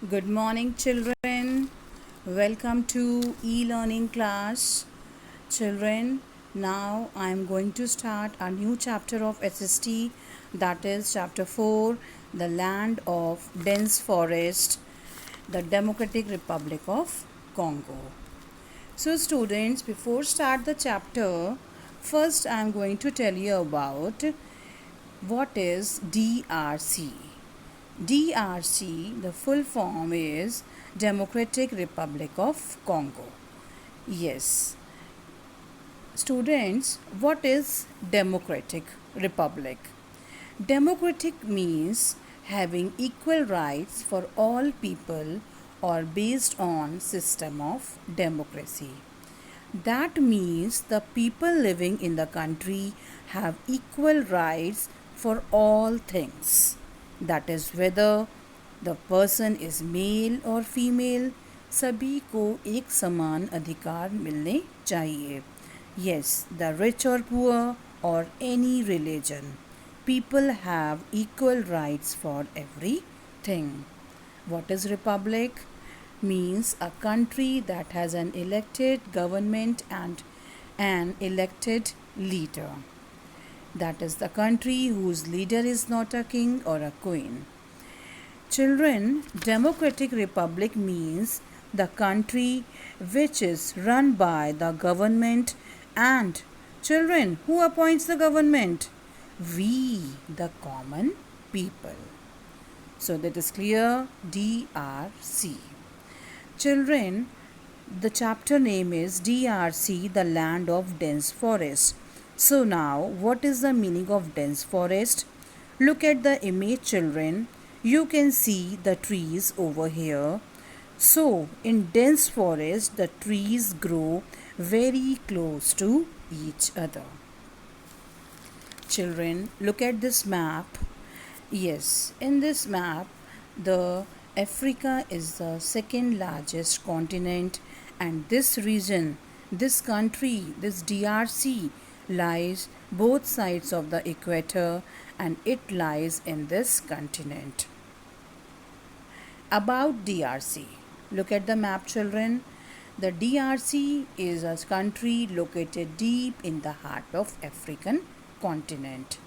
Good morning, children. Welcome to e-learning class. Children, now I am going to start a new chapter of SST, that is chapter 4, the land of dense forest, the Democratic Republic of Congo. So students, before start the chapter, first I am going to tell you about what is DRC. DRC, the full form is Democratic Republic of Congo. Yes. Students, what is Democratic Republic? Democratic means having equal rights for all people or based on system of democracy. That means the people living in the country have equal rights for all things. That is whether the person is male or female, सभी को एक समान अधिकार मिलने चाहिए. Yes, the rich or poor or any religion. People have equal rights for everything. What is republic? Means a country that has an elected government and an elected leader. That is the country whose leader is not a king or a queen. Children, Democratic Republic means the country which is run by the government and children, who appoints the government? We, the common people. So that is clear. DRC. Children, the chapter name is DRC, the land of dense forest. So now, what is the meaning of dense forest? Look at the image, children. You can see the trees over here. So, in dense forest, the trees grow very close to each other. Children, look at this map. Yes, in this map, the Africa is the second largest continent, and this region, this country, this DRC lies both sides of the equator, and it lies in this continent. About DRC, look at the map, children. The DRC is a country located deep in the heart of African continent.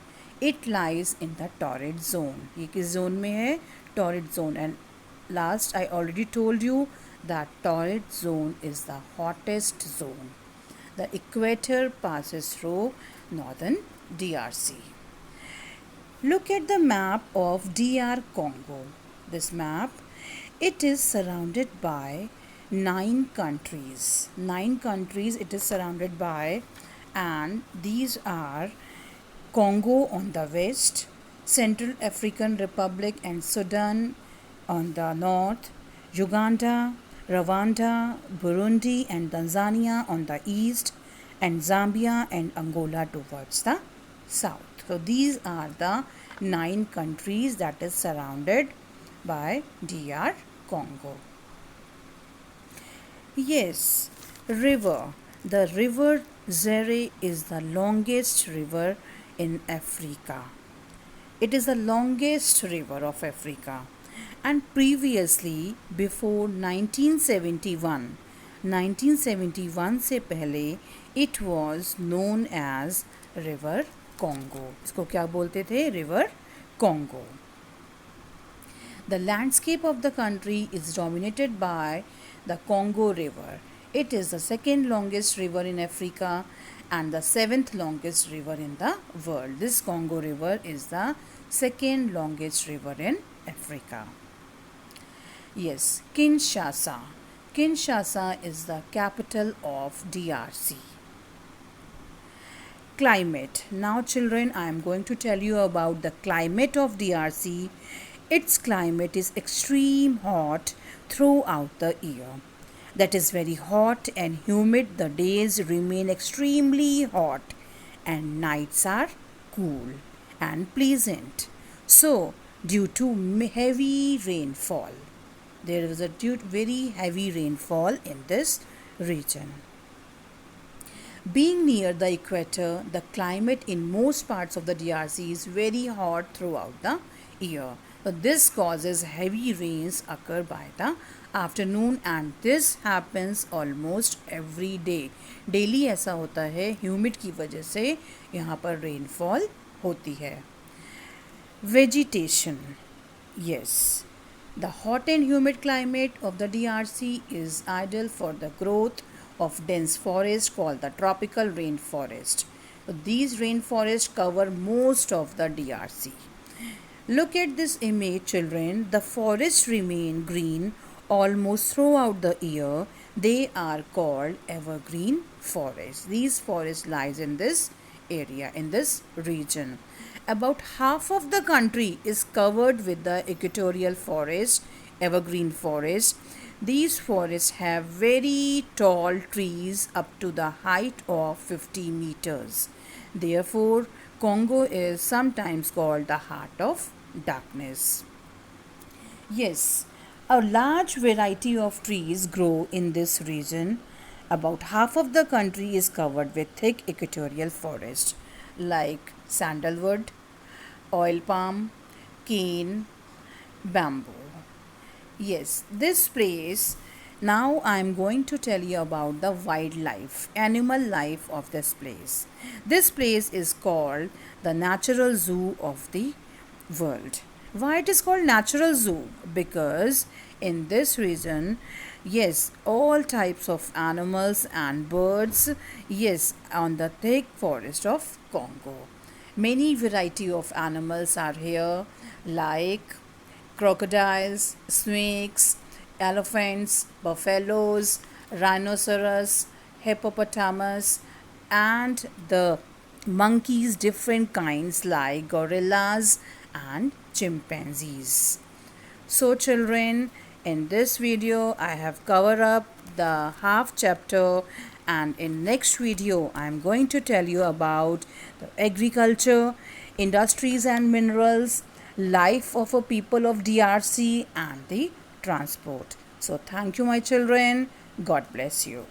It lies in the torrid zone. ये किस zone में है? Torrid zone. And last I already told you that torrid zone is the hottest zone. The equator passes through northern DRC. Look at the map of DR Congo. This map, it is surrounded by 9 countries. 9 countries it is surrounded by, and these are Congo on the west, Central African Republic and Sudan on the north, Uganda, Rwanda, Burundi and Tanzania on the east, and Zambia and Angola towards the south. So these are the 9 countries that is surrounded by DR Congo. Yes, river. The river Zaire is the longest river in Africa. It is the longest river of Africa. And previously, before 1971 से पहले, it was known as River Congo. इसको क्या बोलते थे? River Congo. The landscape of the country is dominated by the Congo River. It is the second longest river in Africa and the 7th longest river in the world. This Congo River is the second longest river in Africa. Yes, Kinshasa. Kinshasa is the capital of DRC. Climate. Now children, I am going to tell you about the climate of DRC. Its climate is extreme hot throughout the year. That is very hot and humid. The days remain extremely hot and nights are cool and pleasant. So, due to heavy rainfall, there is a very heavy rainfall in this region. Being near the equator, the climate in most parts of the DRC is very hot throughout the year. This causes heavy rains occur by the afternoon and this happens almost every day. Daily ऐसा होता है, humid की वजह से यहाँ पर rainfall होती है. Vegetation. Yes, the hot and humid climate of the DRC is ideal for the growth of dense forest called the tropical rainforest. So these rainforests cover most of the DRC. Look at this image, children. The forests remain green almost throughout the year. They are called evergreen forests. These forests lies in this area, in this region. About half of the country is covered with the equatorial forest, evergreen forest. These forests have very tall trees up to the height of 50 meters. Therefore, Congo is sometimes called the heart of darkness. Yes, a large variety of trees grow in this region. About half of the country is covered with thick equatorial forest like sandalwood, oil palm, cane, bamboo. Yes, this place. Now I am going to tell you about the wildlife, animal life of this place. This place is called the natural zoo of the world. Why it is called natural zoo? Because in this region, yes, all types of animals and birds, yes, on the thick forest of Congo. Many variety of animals are here like crocodiles, snakes, elephants, buffaloes, rhinoceros, hippopotamus, and the monkeys, different kinds like gorillas and chimpanzees. So children, in this video I have covered up the half chapter, and in next video I am going to tell you about the agriculture, industries and minerals, life of a people of DRC and the transport. So thank you my children. God bless you.